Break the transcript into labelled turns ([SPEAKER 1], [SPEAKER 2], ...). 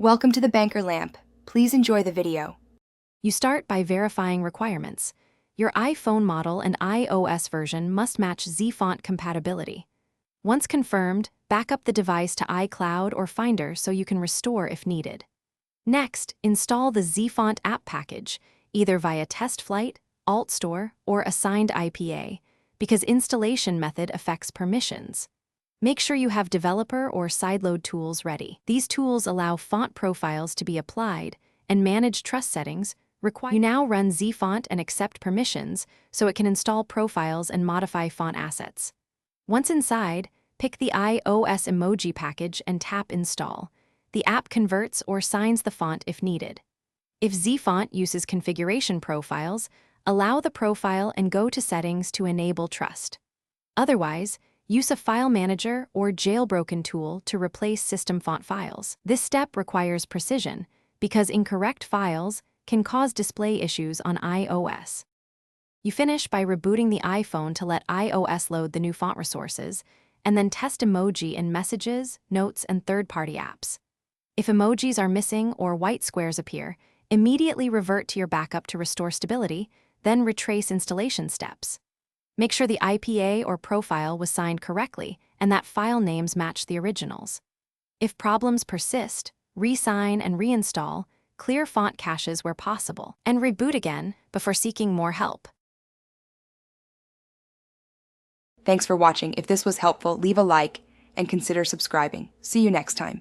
[SPEAKER 1] Welcome to the Banker Lamp. Please enjoy the video.
[SPEAKER 2] You start by verifying requirements. Your iPhone model and iOS version must match Zfont compatibility. Once confirmed, back up the device to iCloud or Finder so you can restore if needed. Next, install the Zfont app package, either via test flight, alt store, or assigned IPA, because installation method affects permissions. Make sure you have developer or sideload tools ready. These tools allow font profiles to be applied and manage trust settings. You now run Zfont and accept permissions so it can install profiles and modify font assets. Once inside, pick the iOS Emoji package and tap Install. The app converts or signs the font if needed. If Zfont uses configuration profiles, allow the profile and go to Settings to enable trust. Otherwise, use a file manager or jailbroken tool to replace system font files. This step requires precision because incorrect files can cause display issues on iOS. You finish by rebooting the iPhone to let iOS load the new font resources, and then test Emoji in Messages, Notes, and third-party apps. If emojis are missing or white squares appear, immediately revert to your backup to restore stability, then retrace installation steps. Make sure the IPA or profile was signed correctly and that file names match the originals. If problems persist, re-sign and reinstall, clear font caches where possible, and reboot again before seeking more help.
[SPEAKER 1] Thanks for watching. If this was helpful, leave a like and consider subscribing. See you next time.